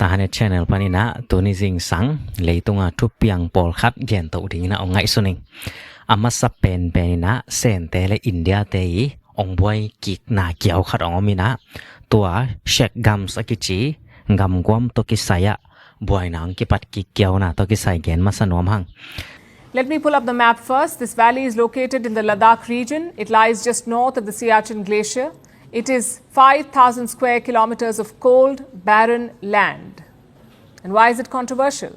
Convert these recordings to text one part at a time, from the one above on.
ตาในช่องปานินะตัวนี้จิงสังเลยตรงทุบเปียงปอลคัดเย็นตัวดิ่งนะองไงสุนิงอามาสเปนเป็นนะเซนเตเลอินเดียเตยองบวยกิกนาเกี่ยวขัดองมินะตัวเช็คกัมสกิจีกัมกวมตัวกิสายะบวยนางกิปัดกิเกี่ยวนะตัวกิสายเกนมาสนวมหัง Let me pull up the map first. This valley is located in the Ladakh region. It lies just north of the Siachen Glacier. It is 5,000 square kilometers of cold, barren land. And why is it controversial?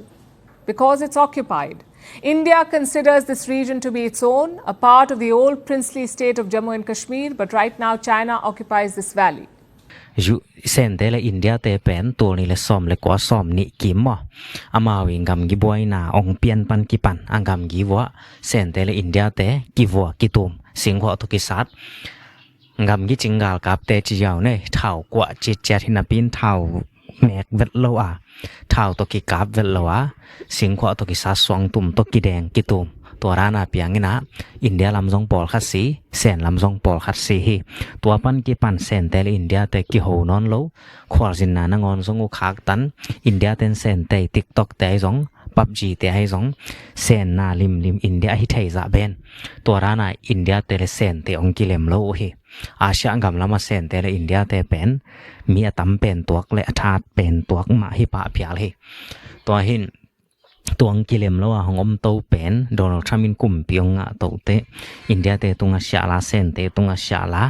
Because it's occupied. India considers this region to be its own, a part of the old princely state of Jammu and Kashmir, but right now China occupies this valley. ยูเซนเตเลอินเดียเตเป็นตัวนี้เลสอมเลกว่าสอมนิกิมมออามาวิงกำกิบวยนาองเปียนปันกิปันอังกำกิวัวเซนเตเลอินเดียเตกิวัวกิตุมสิงหัวตุกิสัตกำกิจิงกาลกับเตจิยาวเนเท่ากว่าจิตเจทินาปินเท่าแมกเวทโลอาเท่าตุกิกาบเวทโลอาสิงหัวตุกิสัตสวงตุมตุกิแดงกิตุมตัวรานาเปียงนะอินเดียลำซองปอลคัดสีเซนลำซองปอลคัดสีตัวปันกิปันเซนเตลอินเดียเตกิโหนอนโลขวาสินนานงอนซงอุคักตันอินเดียเตนเซนเตติ๊กต็อกเตซองปับจีเตให้ซองเซนนาลิมอินเดียฮิเทซาเบนตัวรานาอินเดียเตลเซนเตองกิเลมโลฮีอาเซียนกำลังมาเซนเตลอินเดียเตเป็นมีตั้มเป็นตัวเละธาตุเป็นตัวมาฮิปะเพียลฮีตัวหินตัวอังกฤษเลวของอมโตเป็นโดนัลด์ทรัมป์กุมพิองะโตเตอินเดียเตตุงอาชาลาเซนเตตุงอาชาลา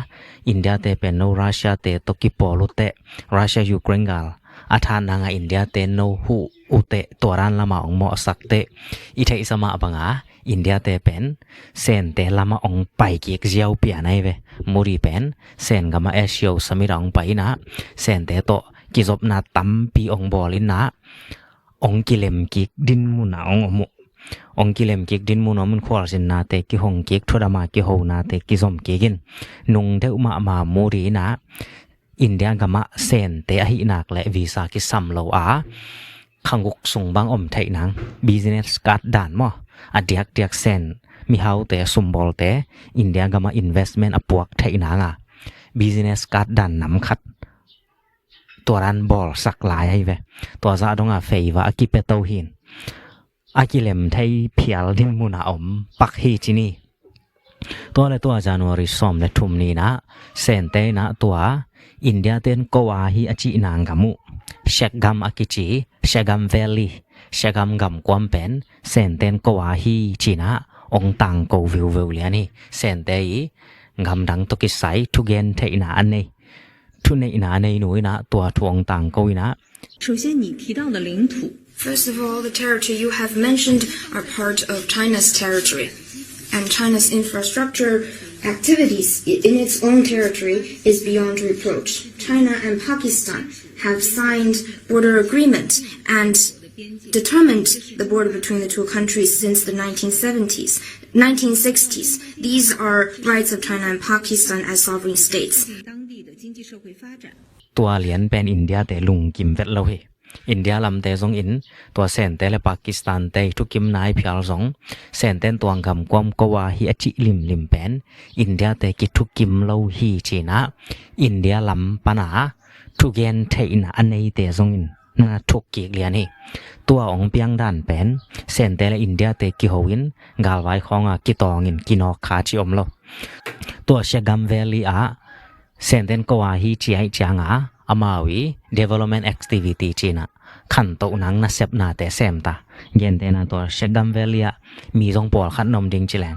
อินเดียเตเป็นโนรัสเซียเตตกิปอลุเตรัสเซียยูเครนกาลอาทานนางอินเดียเตโนฮูอุเตตัวรันละมาองมอสักเตอิเทอิสมาบังอาอินเดียเตเป็นเซนเตละมาองไปกิกเจียวเปียนไอเวมูรีเป็นเซนกามาเอชิโอสมิรองไปนะเซนเตโตกิจบนาตัมปีองบอลินนะองกิเลมกิกดินมุนาองกิเลมกิกดินมุนามันขวาสินนาเตกิหงกิกทุดามากิโหนาเตกิซอมกิกินนุงเดอุมามูรีนะอินเดียกามะเซนเตอหินักและวีซ่ากิซัมโลอาขังกุกส่งบางอมไทยนังบิสเนสการ์ดด่านมออเดียกเซนมีเฮาเตสมบอลเตอินเดียกามะอินเวสท์เมนต์อปวกไทยนังอ่ะบิสเนสการ์ดด่านนำคัดตัวรันบอลสักหลายให้เวตัวซาดงอาเฟย์ว่าอากิเปโตหินอากิเลมไทยเพียลที่มุนาอมปักฮีจินีตัวเลยตัวจานวริสอมและทุมนี้นะเซนเตนะตัวอินเดียเตนโกวาฮีอจินางกัมุเชกกัมอากิจิเชกัมเวลีเชกัมกัมกวมเป็นเซนเตนโกวาฮีจีนะองตังโกวิวเลียนี่เซนเตยกัมดังตุกิไซทุเกนเทอินาอันนี้ทุนอินาในหน่วยนะตัวทวงต่างก็วินะ首先你提到的领土 First of all, the territory you have mentioned are part of China's territory, and China's infrastructure activities in its own territory is beyond reproach. China and Pakistan have signed border agreements and determined the border between the two countries since the 1960s. These are rights of China and Pakistan as sovereign states. ตัวเหรียญเป็นอินเดียแต่ลุงกิมเวทเราเหอินเดียลำเตซงอินตัวเซนเตและปากีสถานเตทุกิมนายพิอาลซงเซนเตนตัวกำความกว่าฮีอจิลิมเป็นอินเดียเตกิทุกิมเราฮีจีนะอินเดียลำปนาทุเกนเทอินอันในเตซงอินน่าทุกกิเลียนฮีตัวองเปียงดันเป็นเซนเตและอินเดียเตกิโฮวินกาลไว้ของกิตองอินกินอคาจิอมโลตัวเชกัมเวลีอาเซนเตนกว่าฮีจีไอจางอามาวี development activity จีน่ะขันโตนังน่ะเซบนาแต่เซมตาเย็นเตนะตัวเชกัมเวลียมีจงปอลขัดนมดิงจิแลง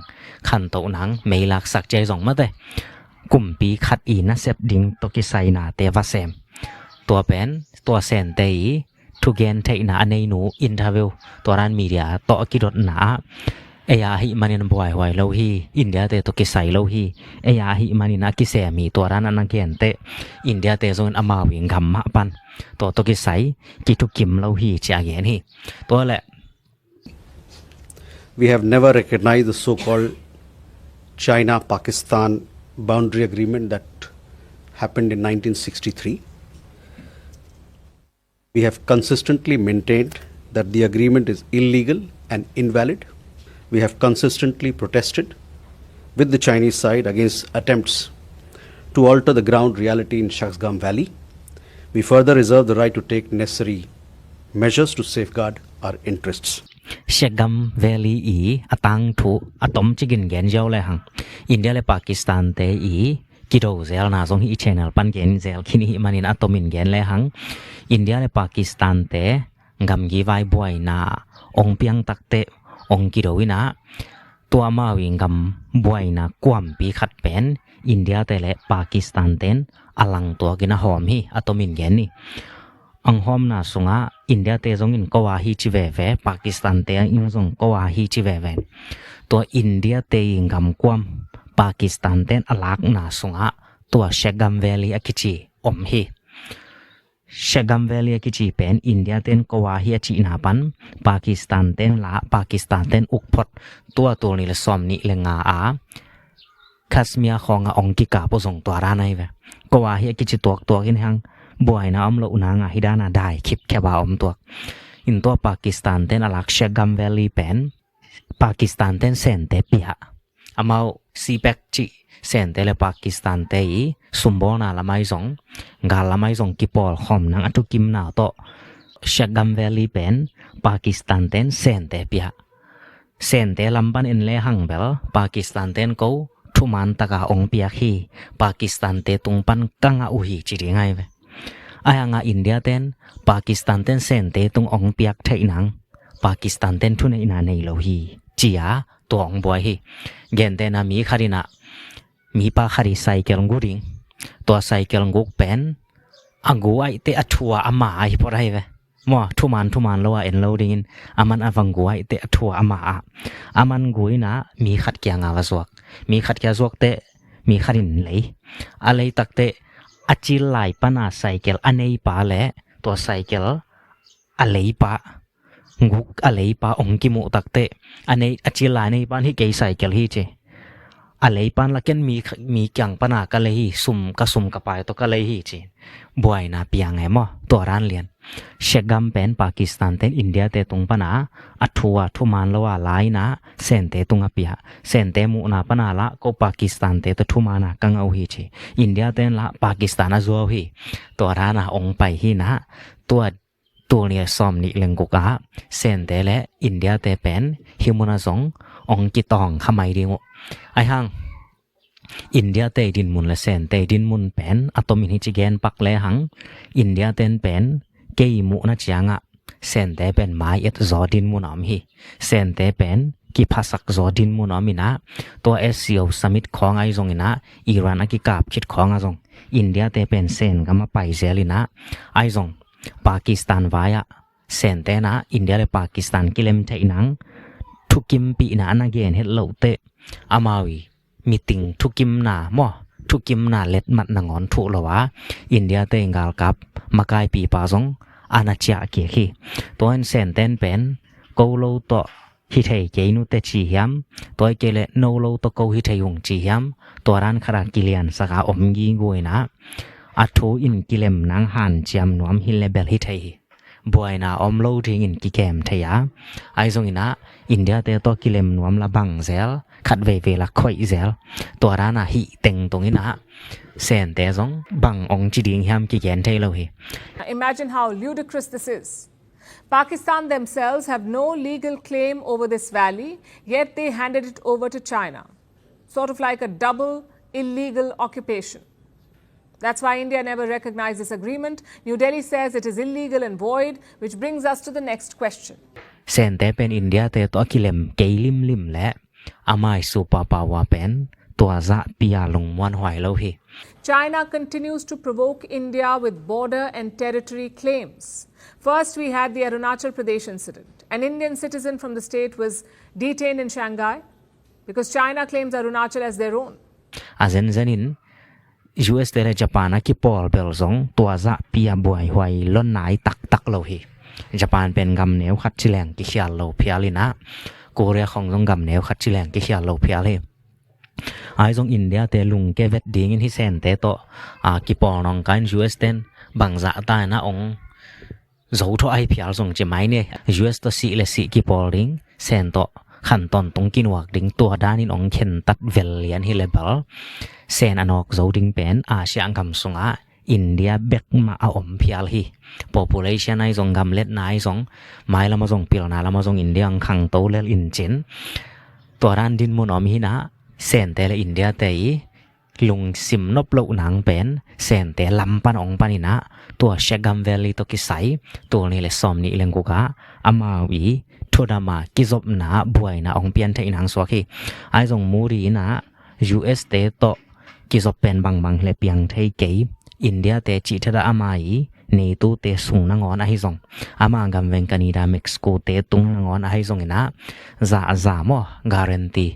ขันโตนังไม่ลักสักใจจงมาเตกุมปีขัดอีน่ะเซบดิงตกิไซนาเตวาเซมตัวเป็นตัวเซนเตยทุเกนเทนาอันในหนูอินเทอร์วิวตัวร้านมีเดียโตกิดดหนาเอียหิมันยันบ่อยไว้เลวฮีอินเดียเตตกิไซเลวฮีเอียหิมันยันกิเซมีตัวร้านนังเกียนเตอินเดียเตโซนอามาวิงคำมะปันตัวตกิไซกิทุกิมเลวฮีเจียเกนฮีตัวแหละ We have never recognized the so-called China-Pakistan boundary agreement that happened in 1963. We have consistently maintained that the agreement is illegal and invalid. We have consistently protested with the Chinese side against attempts to alter the ground reality in Shaksgam Valley. We further reserve the right to take necessary measures to safeguard our interests. Shagam Valley atang thu atom chigin gen jaw le hang India le Pakistan te kiro zel na zong hi channel pan gen zel kini manin atomin gen le hang India le Pakistan te ngam gi vai boy na ong piang tak te ong kiro wina tua ma wi ngam boy na kwam pi khat pen India te le Pakistan ten alang tua gina hom hi atomin gen ni ang hom na sunga India te zong in kawa hi chi ve ve Pakistan te in zong kawa hi chi ve ve to India te ngam kwam Pakistan ten alak na sunga to Shagam Valley akichi om hi Shagam Valley akichi pen India ten kawa hi chi na pan Pakistan ten la Pakistan ten ukphot to ni le som ni le nga a Kashmir khonga ong ki ka po zong to ra nai ve kawa hi akichi tok in hang boy na amlo unanga hidana dai khip kheba om to in to Pakistan ten alak Shagam Valley pen Pakistan ten sen te pia amau sipek chi sen te le Pakistan te sumbona lamai zong gal lamai zong ki pol khom nang atu kim na to Shagam Valley pen Pakistan ten sen te pia sen te lamban in le hang bel Pakistan ten ko thuman taka ong pia khi Pakistan te tungpan kanga uhi chi ringai ve ayanga India ten Pakistan ten sen te tung ong piak thai nang Pakistan ten thune ina nei lo hi chia to ong boy hi gen te na mi kharina mi pa khari cycle nguring to cycle nguk pen angu ai te athua ama ai porai ve mo thuman lo en loading in aman avangu ai te athua ama aman guina mi khat kya nga waswak mi khat kya zwak te mi kharin lei alei tak te achil lai pana cycle anei pa le to cycle alei pa nguk alei pa ongki mu takte anei achil lai nei pan hi ke cycle hi che alei pan la ken mi kyang pana ka le hi sum ka pai to ka le hi che boy na piang e mo to ran lian Shagam pen Pakistan ten India te tung pana athua thuman lowa lai na sen te tunga pia sen te mu na pana la ko Pakistan te to thumana kang au hi che India ten la Pakistan a zo hi to rana ong pai hi na to ni som ni lengu ka sen te le India te pen himuna zong ong ki tong khamai ringu ai hang India te din mun la sen te din mun pen atomin hi chi gen pak le hang India ten pen ke mu na chianga sen te pen mai et zo din mun am hi sen te pen ki phasak zo din mun amina to SCO summit khong ai zong ina Iran a ki kap chit khong a zong India te pen sen gama pai zelina ai zong Pakistan vaya sen te na India le Pakistan kilem thai nang thukim pi na na gen het lo te amawi meeting thukim na let mat na ngon thu lo wa India te galkap makai pi pa zong anachia ke khi to en sen ten pen ko lo to hi thei ke nu te chi hiam toy ke le no lo to ko hi thei ung chi hiam to ran khara kilian saka om gi goina athu in kilem nang han chiam nuam hi level hi thei boy na om lo thing in ki kem thaya ai zong ina India te to kilem nuam la bang zel khat ve la khoi zel to rana hi teng tong ina sen te zong bang ong chi ding hiam ki gen thei lo hi Imagine how ludicrous this is. Pakistan themselves have no legal claim over this valley, yet they handed it over to China. Sort of like a double illegal occupation. That's why India never recognized this agreement. New Delhi says it is illegal and void, which brings us to the next question. Sen te pen India te to kilem ke lim le amai superpower pen to za pia lung wan hoi lo hi China continues to provoke India with border and territory claims. First, we had the Arunachal Pradesh incident. An Indian citizen from the state was detained in Shanghai because China claims Arunachal as their own. Azen zanin US te Japan ki pol bel zong to za pia boy hoi lon nai tak lo hi Japan pen gam neu khat chileng ki khial lo phialina Korea khong zong gam neu khat chileng ki khial lo phial hi ai zong India te lung ke vet ding in hi sen te to ki pol nong kan US ten bang za ta na ong zo tho ai phial zong che mai ne US to si le si ki pol ding sen to khan ton tong kin wak ding to danin ong khen tat vel lian hi level sen anok zo ding pen Asia angam sunga อินเดียเบกมาอมพิลฮี population ไอซงกำเล็ดนายซงไม่ละมาซงพิลนาละมาซงอินเดียขังโตเลอินเจนตัวรันดินมุนอมฮีนะเซนเตลอินเดียเตยลุงซิมนบโลหนังเป็นเซนเตลำปันองปันินะตัวเชกัมเวลีตกิไซตัวนี้เลสอมนี่เลงกุกะอามาวีทุดามากิจบนาบวยนะองเปียนเทนังสวากีไอซงมูรีนะ US เตโตกิจบเป็นบางเลเปียงเทเกยอินเดียเตจิทดาอามาอีนี่ตูเตสุงนางอนไอซงอามากัมเวงกันีดาเม็กซิโกเตตุงนางอนไอซงนะซาโมการันตี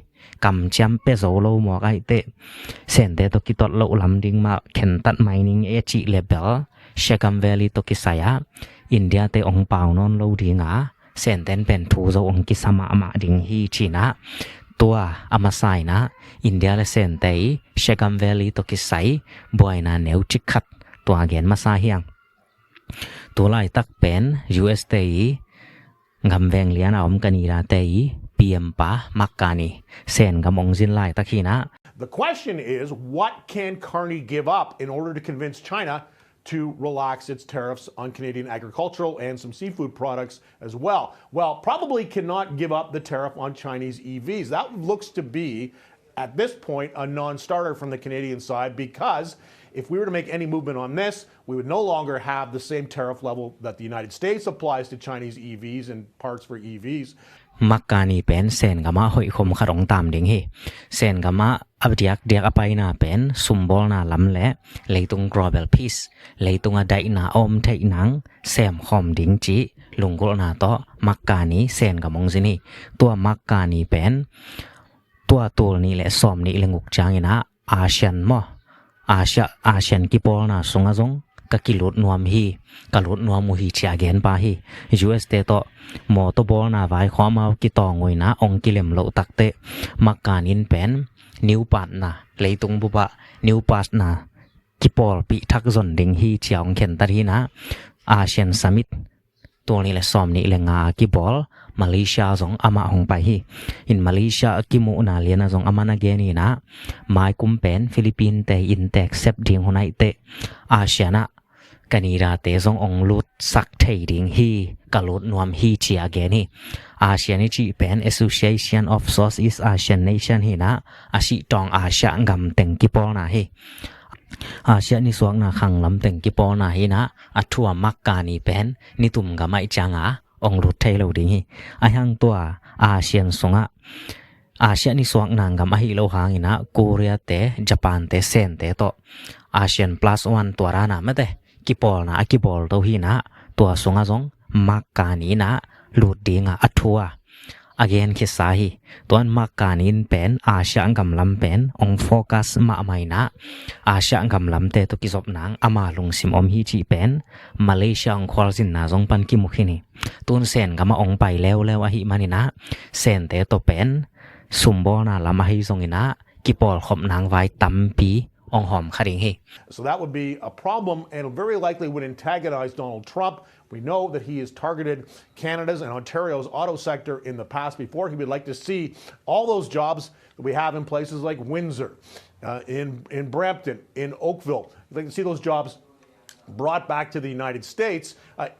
กำจำเปโซโลหมอกไอเตเซนเตตกิตอดโลลำดิงมาเข็นตัดไมนิงเอจิเลเบลเชกัมเวลีตกิสายาอินเดียเตองเปานอนโลดิงาเซนเตนเป็นทูโซองกิสมามาดิงฮีจีนะตัวอามาไซนะอินเดียและเซนเตเชกัมเวลีตกิไซบอยนาเนวจิคัดตัวเกนมาซาเฮียงตัวไล่ตักเป็น US เตกำแวงเลียนอมกันีราเตเปียมปะมักกานีเซนกำองจินไล่ตักฮีนะ The question is, what can Carney give up in order to convince China to relax its tariffs on Canadian agricultural and some seafood products as well? Well, probably cannot give up the tariff on Chinese EVs. That looks to be, at this point, a non-starter from the Canadian side because if we were to make any movement on this, we would no longer have the same tariff level that the United States applies to Chinese EVs and parts for EVs. มักกานีเป็นเซนกามาหอยคมขรองตามดิงเฮเซนกามาอับเดียกอไปนาเป็นสุมบอลนาลำและเลยตุงกรอบเบลพีสเลยตุงอได้นาอมเทนังแซมคอมดิงจีลุงกุลนาโตมักกานีเซนกามงซินีตัวมักกานีเป็นตัวนี้และสอมนี้เลงุกจางนะอาเซียนมออาเซียนกิปอลนาสงอาซงกะกิลุดนวมฮีกะลุดนวมมุฮีเชียเกนปาฮี US เตโตหมอตบอลนาไว้ความเอากิตองวยนะองกิเลมโลตักเตมักกานินเป็นนิวปัดนะเลยตุงบุบะนิวปัดนะกิปอลปีทักซอนดิงฮีเชียองเข็นตัดฮีนะอาเซียนซัมมิตตัวนี้แหละซ้อมนี่แหละงากิบอลมาเลเซียสองอามาหงไปฮีอินมาเลเซียกิมูนาเลียนะสองอามานาเกนีนะไม้กุมเป็นฟิลิปปินส์เตอินเตกเซปดิงหุนไอเตอาเซียนะกันีราเตซงองลุดสักเทดิงฮีกะลุดนวมฮีเชียเกนีอาเซียนจีเป็น Association of Southeast Asian Nation ฮีนะอาชิตองอาเซียงำเต็งกิปอลนะฮีอาเซียนี่สวงนะขังลำเต็งกิปอลนะฮีนะอัทัวมักกานีเป็นนิตุมกะไม่จังอ่ะองรุดเทโลดิงฮีอายังตัวอาเซียนสงะอาเซียนี่สวงนางกะไม่โลหางฮีนะเกาหลีเตญี่ปุ่นเตเซนเตโตอาเซียน +1 ตัวรานะไม่เตกิปอลนะกิปอลตัวฮีนะตัวสงะสงมักกานีนะลุดดิงอ่ะอัทัวagain คิดสาฮีตัวมักกานินเป็นอาเซียกำลำเป็นองโฟกัสมาไม่นะอาเซียกำลำเตตุกิจบนางอามาลงซิมอมฮีจีเป็นมาเลเซียองควอลสินนาจงปันกิมุขินีตุนเซนกำมาองไปแล้วอหิมานินะเซนเตตุเป็นสุมบอนาลำมาฮีทรงอินะกิปอลขบนางไว้ตั้มปีองหอมคดิงฮี So that would be a problem and very likely would antagonize Donald Trump. We know that he has targeted Canada's and Ontario's auto sector in the past before. He would like to see all those jobs that we have in places like Windsor, in Brampton, in Oakville. He'd like to see those jobs brought back to the United States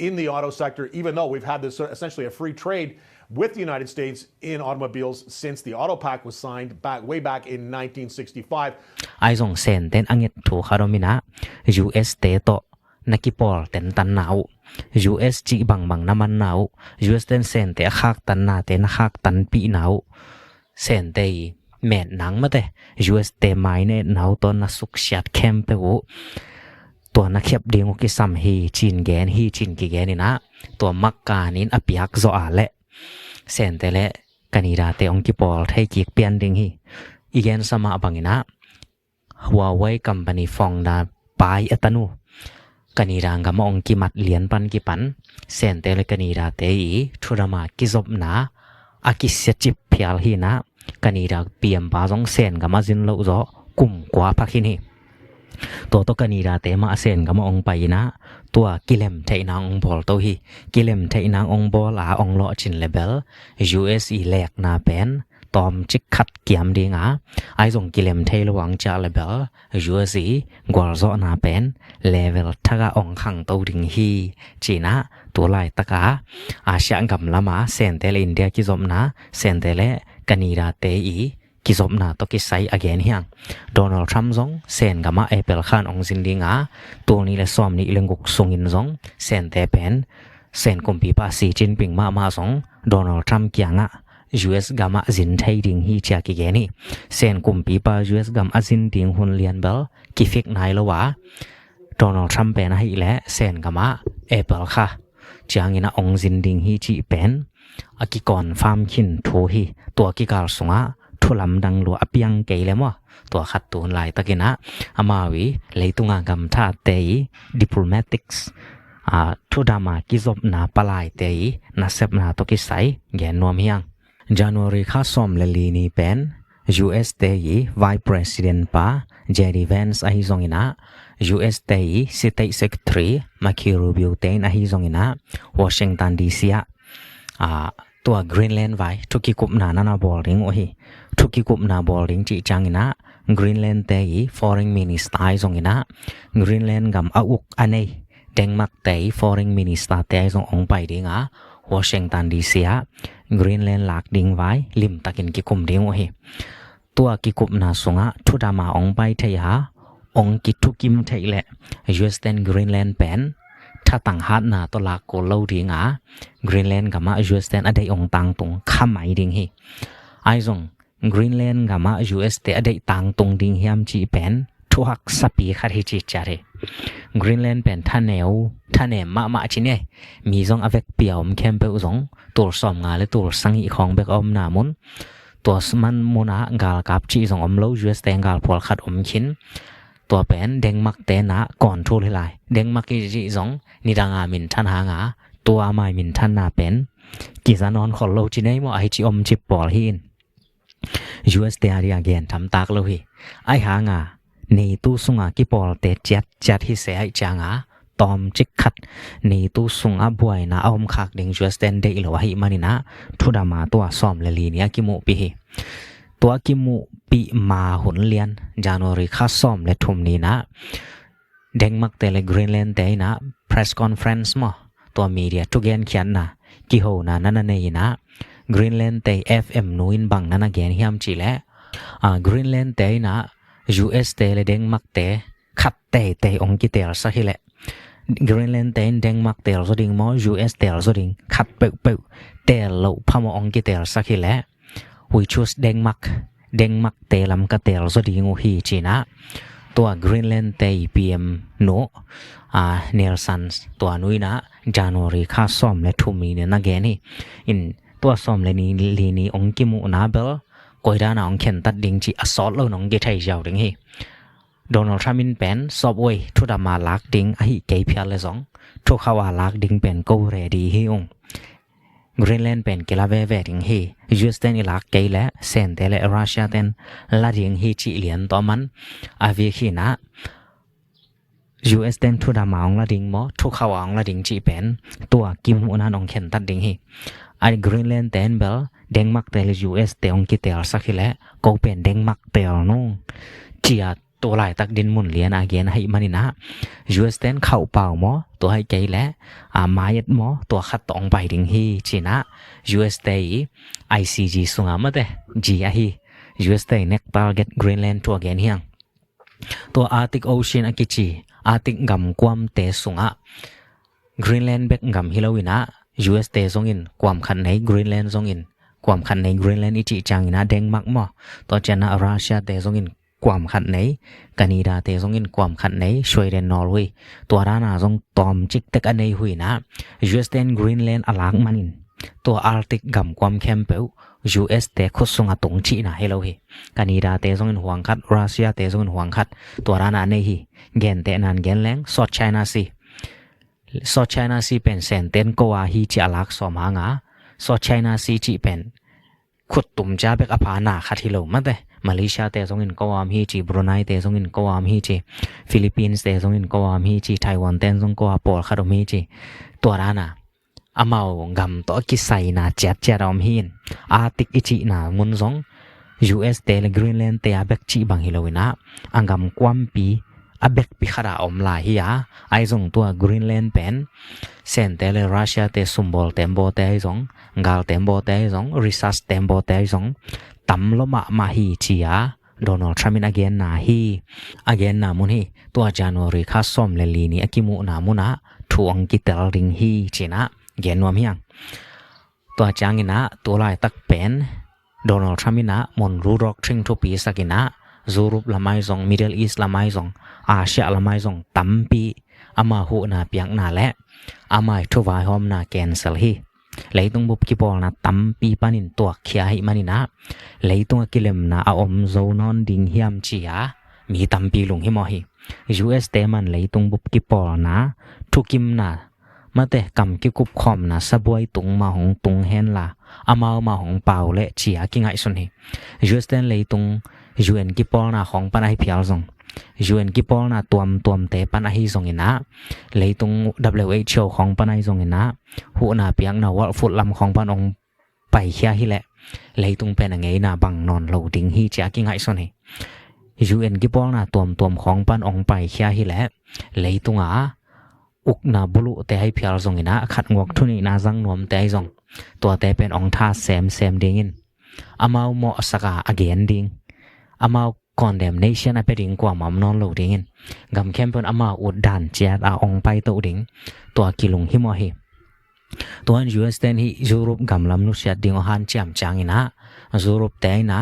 in the auto sector, even though we've had this essentially a free trade with the United States in automobiles since the Auto Pact was signed way back in 1965. ไอซงเซนเต็นอังเงถูคารมินะ US เตโตนักกิปอลเต็นตันนาว US จีบังน้ำมันนาว US เต็นเซนเตะคักตันนาเต็นคักตันปีนาวเซนเตยแม่นังมาเต US เตไม้เนนาวตัวนักสุขชัดเข้มเปวูตัวนักเขียบเดียงกิสัมฮีจินแกนฮีจินกิแกนี่นะตัวมักกานินอภิยักโซอาเละเซนเตเลกันีดาเตองกิปอลไทยกิกเปียนดิงฮีอีเกนสมาบังอินะหัวไว้กัมปานีฟองดาปายอัตนูกันีดางกามองกิมัดเหรียญปันกิปันเซนเตเลกันีดาเตอีทุรามากิจบนาอากิเสจิบเพียลฮีนะกันีดาเปียมบาซงเซนกามาจินโลโซกุมกว่าพักฮินีตัวกันีดาเตมาเซนกามาองไปนะตัวกิเลมไทยนางองบอลตัวฮีกิเลมไทยนางองบอลอาองโลจินเลเบล US อีแลกนาเป็น ตอมจิกขัดเกียมดีงาไอส่งกิเลมเทลวังจะเลเบลยูเอซีกวาโซนาเป็นเลเวลทักองขังตัวดิงฮีจีน่าตัวไลตะกาอาเซียนกับละมาเซนเตลอินเดียกิจอมนาเซนเตเลกันนีดาเตอีกิจอมนาตกิไซอเกนเฮียงโดนัลด์ทรัมป์ซงเซนกับมาเอเปิลขานองซินดิงาตัวนี้เลซ้อมนี่เรื่องกุกซงอินซงเซนเตเป็นเซนกุมปีปาสีจินปิงมาซงโดนัลด์ทรัมป์กียงะUS กามาจินไทยดิงฮีจากิเกนี่เซนกุมปีปา US กามาจินดิงหุนเลียนเบลกิฟิกนายละวะโดนัลด์ทรัมป์เป็นให้และเซนกามาเอเปิลค่ะจางอินะองจินดิงฮีจีเป็นอากิกอนฟาร์มขินทูฮีตัวกิกาลสงะทุลำดังลัวอภิยังเกยเลมวะตัวขัดตัวลายตะกินะอามาวิเลยตุงากำท่าเตย diplomaticsทุดามากิจบนาปลายเตยนาเซบนาตกิไซแกนนวมเฮียงJanuary ข้าสอมเลลีนีเป็น US เตย Vice President ป้า Jerry Vance อหิซงอินะ US เตย State Secretary Marco Rubio เตนอหิซงอินะ Washington DC ตัว Greenland ไว้ทุกิกุบนานาบอลริงโอหิทุกิกุบนาบอลริงจีจังอินะ Greenland เตย Foreign Minister อหิซงอินะ Greenland กับอาอุกอันเนเดนมาร์กเตย Foreign Minister เตยซงองไปดิงWashington DC Greenland หลักดิ่งไว้ลิมตะกินกิคุมดิ่งโอเฮตัวกิคุมนาสงะทุดามาองไปเทียองกิทุกิมเทยแหละ US เตน Greenland เป็นถ้าต่างฮัดนาตัวหลักโกลาวดิ่งGreenland กับมา US เตนอเดยองตังตรงข้ามไหมดิ่งเฮไอซง Greenland กับมา US เตนอเดยตังตรงดิ่งเฮียมจีเป็นทุกสปีขัดให้จีจ่าเรGreenland เป็นท่าแนวมาชินเนี่ยมีซองอเวกเปียวมเข้มเปอุซงตัวสอมงาและตัวสังอีของเบกอมนามุนตัวสมันมุนากาลกับจีซงอมโล US เตงกาลพอลขัดอมขินตัวเป็นเดงมักเตนะก่อนทูลไหลเดงมักจีซงนิดางามินท่านหางาตัวไม่มินท่านนาเป็นกิจานอนขอโลจีเนมไอจีอมจิบปอลหิน US เตอาริอาเกนทำตากโลหิไอหางานี่ตู้สุงากิปอลเตจัดฮิเสียจางาตอมจิกขัดนี่ตู้สุงาบวยนาอมคักดิงจูสเตนเดอิลวะฮิมานินะทุดามาตัวซ้อมเลลีเนียกิมุปีตัวกิมุปีมาหุนเลียนจานวริข้าซ้อมเลทุมนี้นะเดงมักเตเลกรีนแลนด์เตนะ press conference มั้งตัวมีเดียทุกอย่างเขียนนะกิโหนานั่นนี่นะกรีนแลนด์เต FM นูอินบังนั่นแกนเฮียมจีเล่กรีนแลนด์เตนะUS เตเลเดงมักเตขัดเตองกิเตลสักทีแหละ Greenland เตเดงมักเตลสดิงมอ US เตลสดิงขัดเปเตลโลพามองกิเตลสักทีแหละ We choose เดงมักเตลำกเตลสดิงโอฮีจีนะตัว Greenland เต PM โนเนลสันตัวนุยนะ January ข้าซ้อมและทุ่มนี้เนี่ยนะแกนี่อินตัวซ้อมและนี้ลีนี้องกิมุนาเบลกอยด้านองเข็นตัดดิ่งจีอสอดแล้วน้องเกทัยเจ้าดิ่งฮีโดนัลด์ทรัมป์เป็นสอบเวยทุดามาลักดิ่งไอเกย์เพียเลยสองทุกเขาว่าลักดิ่งเป็นกูเรดีฮีองกรีนแลนด์เป็นกีฬาเวดิ่งฮียูสเตนอิลักเกย์และเซนเตและรัสเซียเตนลาดิ่งฮีจีเลียนต่อมันอาวิคีนะยูเอสเตนทุดามาองลาดิ่งมอทุกเขาว่าองลาดิ่งจีเป็นตัวกิมหัวนั้นองเข็นตัดดิ่งฮีไอกรีนแลนด์เตนเบลเดงมักเตล US เตองกิเตลสักทีแหละก็เป็นเดงมักเตลนู่งเจียตัวหลายตักดินมุนเลียนอาเกนให้มันนี่นะ US เตนเข้าเป่าหมอตัวให้ใจแหละมายัดหมอตัวขัดตองไปดิ่งฮีจีนะ US เต ICG สุงามาเตจีอาฮี US เต next target Greenland ตัวเกนเฮียงตัว Arctic Ocean อากิจี Arctic กำความเตสุงา Greenland เบกกำฮิโลวินะUS เตซงอินความขันใน Greenland ซงอินความขันใน Greenland อิจิจังอินะเดงมักมอต่อจากนั้นรัสเซียเตซงอินความขันในแคนาดาเตซงอินความขันในสวีเดนนอร์เวย์ตัวรานาซงตอมจิกเตกอันในหุยนะ US เตน Greenland อลักมันินตัว Arctic กำความเข้มเปว US เตขุดซงอาตงจีนะเฮโลเฮแคนาดาเตซงอินหวงขัดรัสเซียเตซงอินหวงขัดตัวรานาในฮีเกนเตนันเกนแรงซอดไชน่าซีซอดไชน่าซีเป็นเซนเตนโกวาฮีจีอลักสอมหางาซอดไชน่าซีจีเป็นขุดตุ่มจ้าเบกอภานาคัดฮิโลมาเตมาเลเซียเตซงอินโกวามฮีจีบรูไนเตซงอินโกวามฮีจีฟิลิปปินส์เตซงอินโกวามฮีจีไต้หวันเตซงโกวาปอลคาโดมีจีตัวรานา gam to kisai na chat om hin Arctic ichi na mun zong US te le Greenland te abek chi bang hilowina angam kwampi abek pi khara om la hi ya ai zong tua Greenland pen sen te le Russia te sumbol tembo te zong ngal tembo te zong research tembo te zong tam lo ma hi chi ya Donald Trump in again na mun hi tua January kha som le li ni akimu na muna thuang ki tel ring hi china gen nom hiang tua changina to lai tak pen Donald Trump ina mon rurok thing to pi sakina Europe lamai zong Middle East lamai zong Asia lamai zong tampi ama hu na piang na le amai thova hom na cancel hi leitung bup ki pol na tampi panin to khia hi manina leitung kilem na a om zo non ding hiam chia mi tampi lung hi mo hi US te man leitung bup ki pol na thukim na mate kam ki kup khom na saboi tung ma hong tung hen la amao ma hong pau le chia ki ngai sun hi US ten leitung UN ki pol na hong panai phial zong UN ki pol na tuam te panai zong ina leitung WHO hong panai zong ina hu na piang na wal fut lam hong pan ong pai khia hi le leitung pen ngai na bang non lo ding hi chia ki ngai sun hi UN ki pol na tuam hong pan ong pai khia hi le leitung a uk na bulu te hai phial zong ina khat ngok thuni na jang nom te zong to te pen ong tha sem ding in amau mo saka again ding amau condemnation a peding kwa mam non lo ding in gam campaign ama ud dan chat a ong pai to ding to kilung hi mo hi to an US ten hi Europe gam lam nu shat ding han cham chang ina Europe te na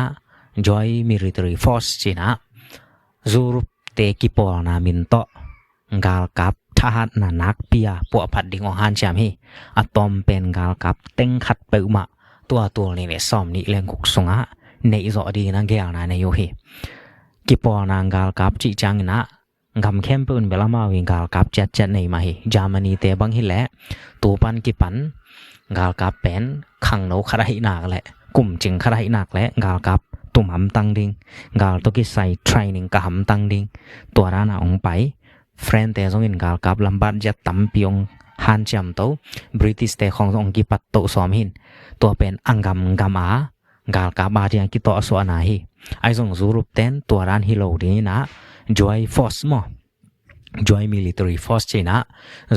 joy military force china Europe te ki pol na min to gal kap thahat na nak pia po phat ding han cham hi atom pen gal kap teng khat pe ma to ni le som ni leng kuk sunga nei zo di na gel na ne yo hi ki pol na gal kap chi chang na gam campaign belama wi gal kap chat nei ma hi Germany te bang hi le tu pan ki pan gal kap pen khang no khara hi nak le kum ching khara hi nak le gal kap tum ham tang ding gal to ki sai training ka ham tang ding to ra na ong pai friend te zong in gal kap lambat ja tam piong han cham to British te khong ong ki pat to som hin to pen angam gama gal ka ba dia ki to so na hi ai zong Europe ten to ran hi lo di na joy force mo joy military force china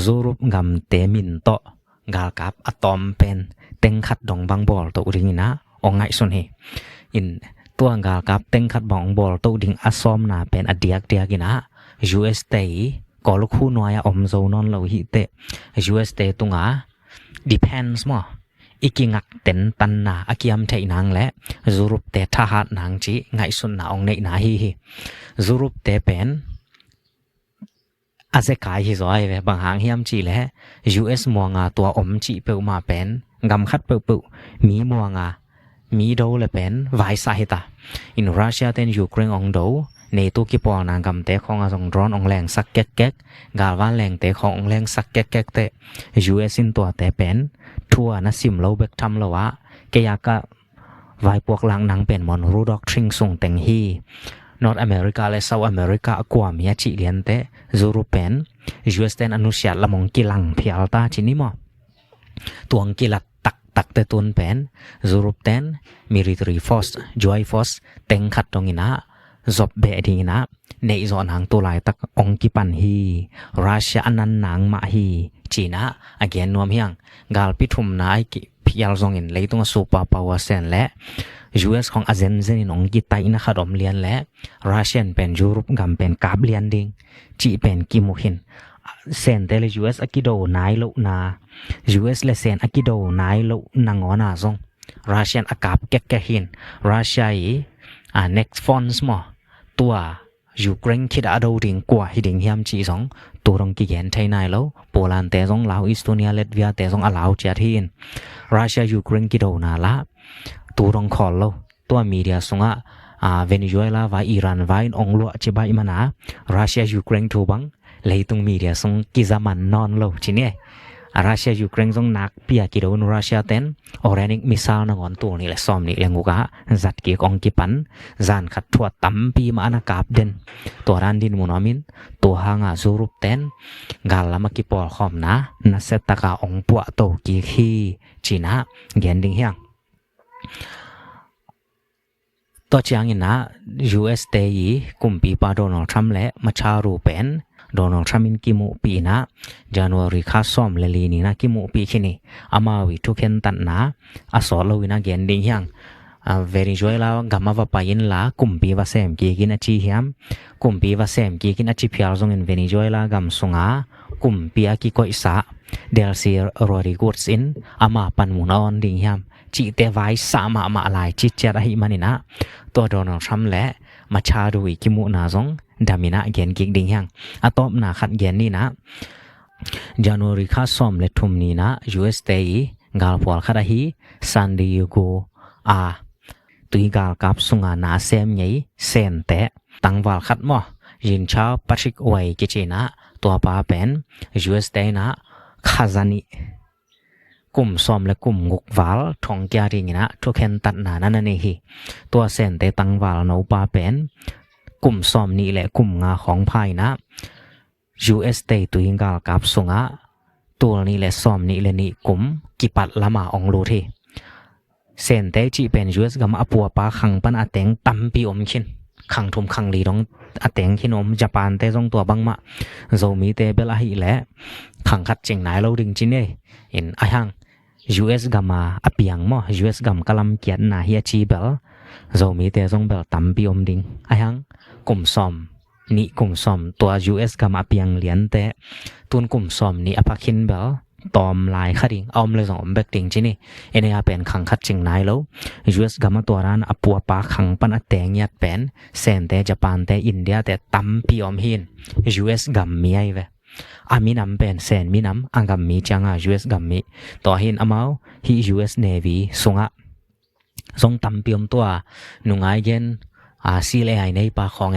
Europe gam te min to gal kap atom pen teng khat dong bang bol to ring na ong ngai son hi in to gal kap teng khat bong bol to ding asom na pen adiak ina US te ko lu khu noya om zo non lo hi te US te tunga depends mo ikingak ten tan na akiam thei nang le Europe te thahat nang chi ngai sun na ong nei na hi Europe te pen ase kai hi zoi ve bang hang hiam chi le US muanga to om chi pe ma pen gam khat pe mi muanga mi do le pen vai sa hi ta in Russia ten Ukraine ong do nei tu ki pol na gam te khong a jong drone ong leng sak kek gal wan leng te khong ong leng sak kek te US in to te pen thua na sim lo bek tham lo wa ke ya ka vai pok lang nang pen mon ru dok thring sung teng hi North America le South America kwa mi chi lian te European US ten anusia lamong kilang phial ta chini mo tuang kilat tak te tun pen Europe ten military force joy force teng khat tongina job be ding na nei zon hang to lai tak ong ki pan hi Russia anan nang ma hi China again nom hiang gal pi thum nai ki phial zong in leitung super power sen le US khong azen zen in ong ki tai na khadom lian le Russian pen Europe gam pen kap lian ding chi pen ki mu hin sen te le US akido nai lo na US le sen akido nai lo nangona zong Russian akap kek hin Russia yi next funds mo tua Ukraine khid ado ding kwa hiding hiam chi song turong ki gen thai nai lo Poland te song Laos Estonia Latvia te song allow chat hin Russia Ukraine ki do na la turong khol lo tua media sunga Venezuela và Iran vai ong lo che bai mana Russia Ukraine thu bang leitung media song ki zaman non lo chine รัสเซียยูเครนส่งนักเปียกิโดนรัสเซียเต็นออเรนิกมิสไซล์นงอนตัวนี่แหละซ้อมนี่แหละงูกะจัดเกี่ยกองกิปันจานขัดทั่วตั้มปีมาอนากาบเด่นตัวรันดินมุนอมินตัวหางาซูรุปเต็นกาลามากิปอลขอมนะนัสเซตตากาองปัวโตกีคีจีน่าเกนดิงเฮียงตัวเชียงอินนะ US เตยีกุมปีปาโดนัลด์ทรัมป์และมาชารูเป็นโดนัลด์ทรัมป์อินกิมูปีนะJanuary ข้าซ้อมเลลีนี่นะกิมูปีขี้นี่อามาวิทุกเห็นตันนะอาสอลวินะเกนดิงยังเวริจวยลาวกำมาว่าไปยินละกุมปีว่าเซมกีกินอจีเฮียมกุมปีว่าเซมกีกินอจีพิอาร์ซงอินเวริจวยลากำสงากุมปีอากิโกอิสาเดลซีรอริกูดสินอามาปันมุนออนดิงเฮียมจีเตไว้สามามาลายจิตเจระหิมันนี่นะตัวโดนัลด์ทรัมป์และมาชาดูกิมูนาซงดามินะเกนกิกดิงยังอะตอบนาขัดเกนนี่นะJanuary ข้าซ้อมเลทุมนี่นะ US เตยกาลพอลขัดฮีซันดิเอโกตุยกาลกับสุงานาเซมยัยเซนเตตังวาลขัดมอยินชาวปัชิกไว้กิจนะตัวป้าเป็น US เตยนะคาซานิกุมซ้อมและกุมงกวาลทองแกริงนะทุกเห็นตัดนานั่นนี่ฮีตัวเซนเตตังวาลนูป้าเป็นกุมซ้อมนี่แหละกุมงาของภายนะ US เตตุยกาลกับสุงาตัวนี้แหละซ้อมนี่แหละนี่กุมกิปัดละมาองโลทีเซนเตจีเป็น US กำอปัวปาขังปันอาเต็งตั้มปีอมขินขังทุมขังลีดงอาเต็งขินอมญี่ปุ่นเตจงตัวบังมาโจมีเตเบลาฮีแหละขังขัดจิงไหนเราดึงจินเน่เห็นไอ้หัง US กำมาอเปียงมอ US กำกะลำเกียนนาเฮียจีเบลโจมีเตจงเบลตั้มปีอมดิงไอ้หังกุมซ้อมนี่กุมซ้อมตัว US กำมาเปียงเหรียญเตตุนกุมซ้อมนี่อภักขินเบลตอมลายขัดดิงเอาเลยส่งเบกดิงจินี่เอ็นเอเป็นขังขัดจิงไหนแล้ว US กำมาตัวร้านอปัวปาขังปันอเตงยัดเป็นเซนเตญี่ปุ่นเตอินเดียเตตั้มปีอมหิน US กำมีไอเวอามีน้ำเป็นเซนมีน้ำอังกำมีจังUS กำมีตัวหินอมาฮี US Navy ส่งส่งตั้มปีอมตัวนุ่งไอเย็นซีเลไอในปากของ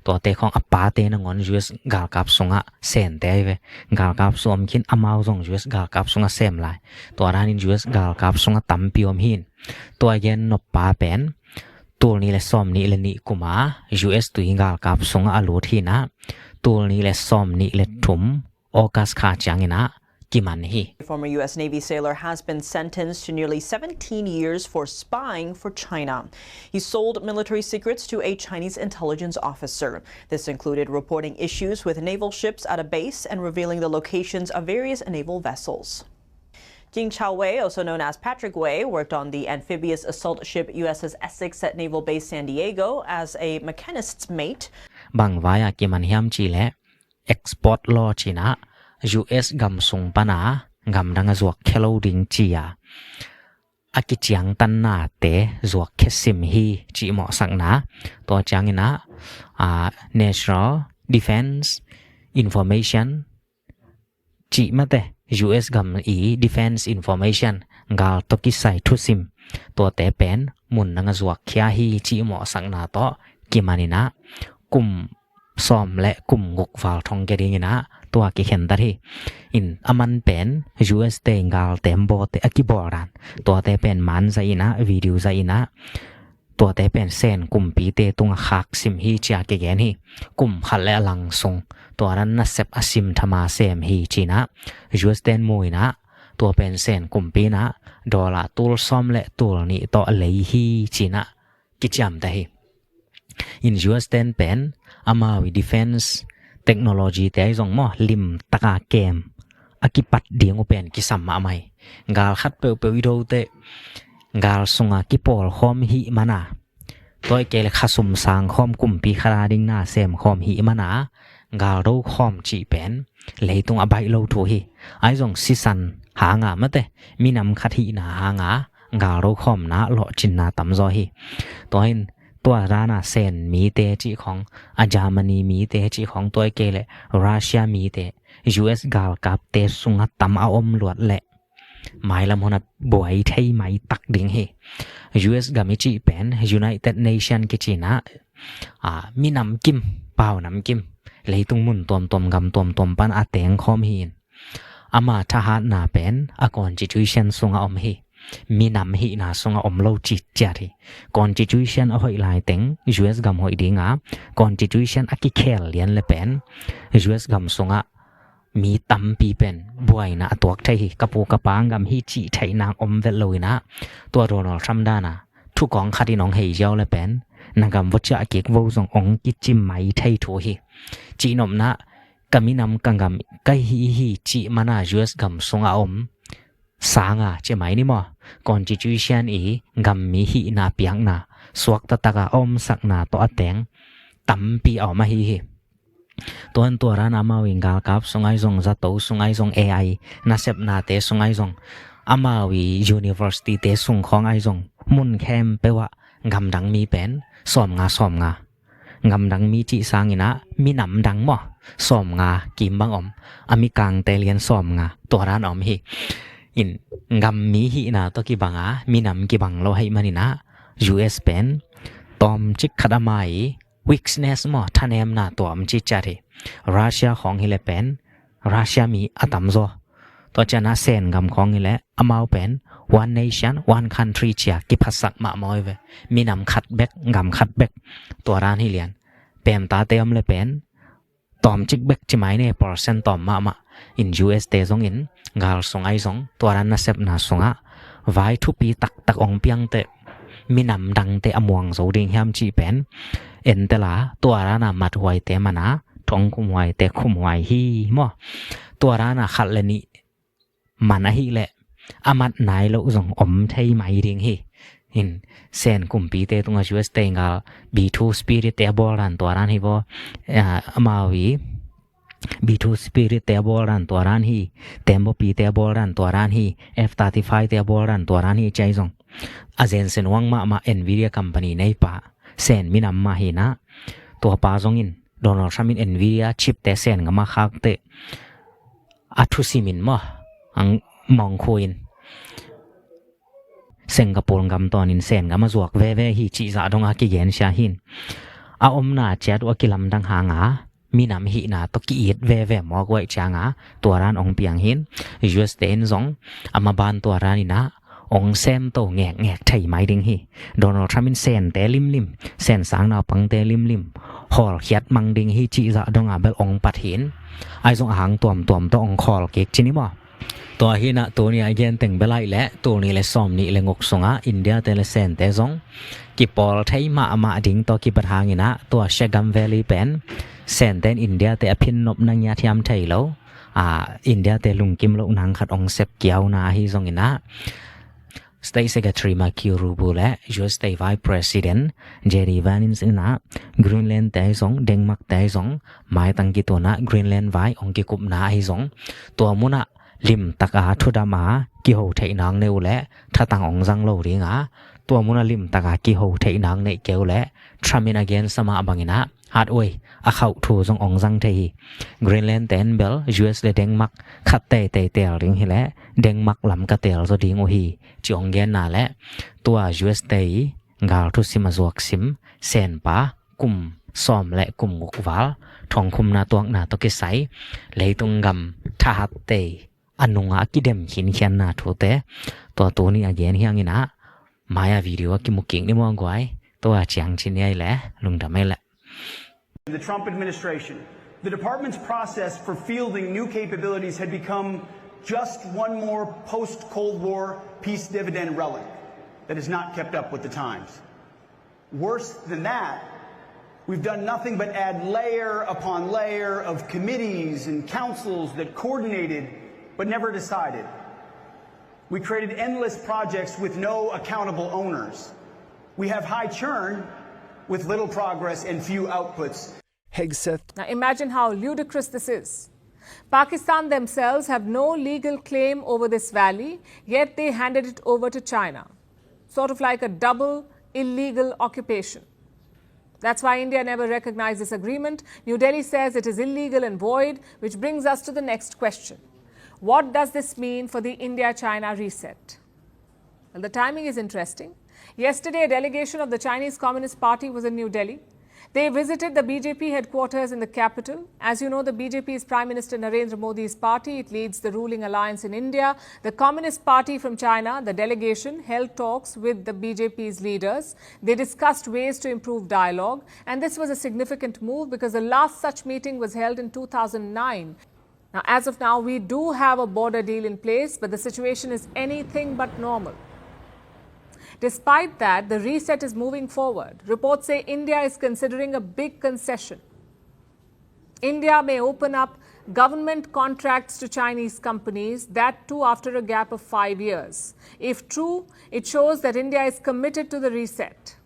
ตัวเตของอปาเตนงอน US กาลกับสงะเซนเตเวกาลกับสวมคินอมาซง US กาลกับสงะเซมไลตัวร้าน US กาลกับสงะตั้มปีอมหินตัวเย็นนบปาเป็นตัวนี้และซ้อมนี้และนี่กุมา US ตัวกาลกับสงะอลูทีนะตัวนี้และซ้อมนี้และถุมออกัสขาจังนะFormer U.S. Navy sailor has been sentenced to nearly 17 years for spying for China. He sold military secrets to a Chinese intelligence officer. This included reporting issues with naval ships at a base and revealing the locations of various naval vessels. Jing Chao Wei, also known as Patrick Wei, worked on the amphibious assault ship USS Essex at Naval Base San Diego as a mechanist's mate. Bangvaya kimanhiam chile export law China US กำส่งปนากำดังจวกเคโลดิงจียอากิจยังตันนาเตจวกเคสิมฮีจีเหมาะสักนะตัวจังนะ National Defense Information จีมาเต US กำDefense Information กาลตกิใส่ทุสิมตัวเตเป็นมุนดังจวกเคียฮีจีเหมาะสักนะต่อกิมานินะกลุ่มซ้อมและกลุ่มงกฟาลทองเกดิงนะตัวกิเข็นตาที่อินอามันเป็น US เตงกาลเต็มโบเตอกิบอรันตัวเตเป็นมันใจนะวิดีโอใจนะตัวเตเป็นเซนกลุ่มปีเตตุงขักซิมฮีจากเกนฮีกลุ่มขัดและลังทรงตัวนั้นนัสเซบอซิมธรรมาเซมฮีจีนะ US เตนมวยนะตัวเป็นเซนกลุ่มปีนะดอลลาร์ตูลซ้อมและตูลนี้ต่อเลยฮีจีนะกิจยามตาฮีอิน US เตนเป็นอามาวิดีเฟนส์เทคโนโลยีแต่ยังมั่วลิมตะกาเกมอากิปัดเดียงเป็นกิสัมมาไม่กาลขัดเปลววิดีโอเตกาลส่งอากิปอลคอมฮีมานาตัวเกลขัดสมสางคอมกุมปีคาราดิงนาเซมคอมฮีมานากาลรูคอมจีเป็นเลยตรงอบายโลทูฮีไอจงซิสันหางามาเตมีนำขัดฮีนาหางากาลรูคอมนาหล่อจินนาตัมซอฮีตัวเห็นตัวร้านเซนมีเตจิของอาจามานีมีเตจิของตัวเกลรัสเซียมีเต US กาลกับเตสุงตัมอาอมหลวดแหละหมายละมนัดบ่อยไทยไม่ตักดิ่งเฮ US กามิจิเป็น United Nation กิจินะมีน้ำกิมเปล่าน้ำกิมเลยตุงมุนตอมกำตอมปันอาเตงคอมหิน ama thahat na pen a constitution sunga om hi mi nam hi na sunga om lo chi chari constitution a hoi lai teng US gam hoi dinga constitution a ki khel lian le pen US gam sungaมีตั้มปีเป็นบวยนะตัวไทยกระปูกระปางกำฮีจีไทยนางอมเวลเลยนะตัวโดนัลด์ทรัมป์ด้านะทุกของคดีน้องเฮียเจ้าเลยเป็นนางกำวัชเก็กวูส่งองกิจิมไม่ไทยทัวฮีจีนอมนะกำมีนำกังกำไกฮีจีมานายูเอสกำส่งอมสางอ่ะจะไหมนี่มั้ง constitution อีกำมีฮีนาเปียงนะสวกตะตะกะอมสักนาตัวแตงตั้มปีออกมาฮีตัวร้านอามาวิงกาลกับสงไอซงจัตโตสงไอซง AI นาเซปนาเตสงไอซงอามาวิ University เตสงของไอซงมุนแคมเปว่างำดังมีเป็นสอมงางำดังมีจีสางอินะมีหนำดังมั้งสอมงากิมบังอมอามีกางเตเลียนสอมงาตัวร้านอมฮีอินงำมีฮีนะตัวกีบังอามีหนำกีบังเราให้มันนะ US เป็นตอมจิกขัดมาอีweakness มั้งท่านเอ็มน่ะตัวมันจิจารีรัสเซียของฮิเลเป็นรัสเซียมีอัตมโซตัวจะน่าเซนกำของฮิเลอามาเป็น one nation one country เชียกิพัสสักมาหมอยเวมีนำคัดแบกกำคัดแบกตัวร้านฮิเลียนเป็นตาเต็มเลยเป็นตอมจิกแบกจะหมายเนี่ยเปอร์เซ็นต์ตอมมาอิน US เตซงอินกาลสงไอซงตัวร้านน่าเซฟน่าสงะไว้ทุกปีตักองเปียงเตมีนำดังเตอมวงโซดิงแฮมจีเป็นเอ็นเตล่าตัวร้านะมัดหวยเตมานะทองคุมหวยเตคุมหวยฮีมั้งตัวร้านะขัดเลนี่มันฮีแหละอามัดไหนเราส่งอมไทยไม่ดิ่งฮีอินเซนคุมปีเตตรงช่วยสเตงกัล B2 Spirit เตบอลรันตัวร้านฮีบ่อามาวี B2 Spirit เตบอลรันตัวร้านฮีเตมบปีเตบอลรันตัวร้านฮี F35 เตบอลรันตัวร้านฮีใจส่งอาเซนเซนวังมา Nvidia Company ในป่าเซนมินำมาเห็นะตัวปาซงอินโดนัลด์ทรัมป์อินวีเดียชิปแต่เซนก็มาคักเตอัตุซิมินมั้งอังมองคุยนสิงคโปร์กำตอนอินเซนก็มาจวกเว่ฮีจีจ่าดงอากิเกนชาหินอาอมนาเจ็ดว่ากิลำดังหางามีนำหินาตกิอีดเว่มอกไว้จางาตัวร้านองเปียงหินยูเอสเตนซงอามาบานตัวร้านนี่นะองเซมโตแงกไทยไม่ดิ่งฮีโดนัลด์ทรัมป์เซนเตลิมเซนสางนาปังเตลิมฮอลเขียดมังดิ่งฮีจีจะดงอาเบลองปัดหินไอซงหางตัวตัวองคอลเก็กจินิบ่ตัวฮีนะตัวนี้เย็นแต่งเบลัยและตัวนี้เลยซ้อมนี่เลยงกสงะอินเดียเตลเซนเตซงกิปอลไทยมาดิ่งตัวกิปทางนี่นะตัวเชกัมเวลีเป็นเซนเตนอินเดียเตอภินนบนังยาที่ยามไทยแล้วอินเดียเตลุงกิมโลนังขัดองเซปเกียวนาฮีซงนี่นะ State Secretary Maki Rubule, US State Vice President Jerry Vanins ina Greenland taizong Denmark taizong mai tangki to na Greenland vai ongki kup na hizong to muna lim taka thudama ki ho thei nang ne ule thatang ong jang lo ringa to muna lim taka ki ho thei nang ne keule tramin again sama bangina hat oi a khau thu jong ong jang thei Greenland ten bel US le Denmark khat te ring hi le Denmark lam ka tel zo ding o hi chi ong gen na le tua US te gal thu sim azok sim sen pa kum som le kum guk wal thong khum na tuang na to ke sai leitung gam tha hat te anunga kidem hin khian na thu te to ni again hiang ina maya video ki muking ni mo gwai to a chiang chin ai le lung da mai le the Trump administration, the department's process for fielding new capabilities had become just one more post-Cold War peace dividend relic that has not kept up with the times. Worse than that, we've done nothing but add layer upon layer of committees and councils that coordinated but never decided. We created endless projects with no accountable owners. We have high churn with little progress and few outputs. Now imagine how ludicrous this is. Pakistan themselves have no legal claim over this valley, yet they handed it over to China. Sort of like a double illegal occupation. That's why India never recognized this agreement. New Delhi says it is illegal and void, which brings us to the next question. What does this mean for the India-China reset? Well, the timing is interesting. Yesterday, a delegation of the Chinese Communist Party was in New Delhi. They visited the BJP headquarters in the capital. As you know, the BJP is Prime Minister Narendra Modi's party. It leads the ruling alliance in India. The Communist Party from China, the delegation, held talks with the BJP's leaders. They discussed ways to improve dialogue. And this was a significant move because the last such meeting was held in 2009. Now, as of now, we do have a border deal in place, but the situation is anything but normal. Despite that, the reset is moving forward. Reports say India is considering a big concession. India may open up government contracts to Chinese companies, that too after a gap of 5 years. If true, it shows that India is committed to the reset.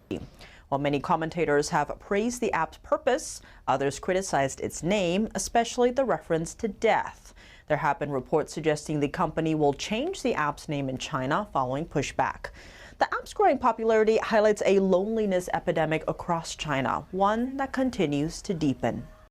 While many commentators have praised the app's purpose, others criticized its name, especially the reference to death. There have been reports suggesting the company will change the app's name in China following pushback. The app's growing popularity highlights a loneliness epidemic across China, one that continues to deepen.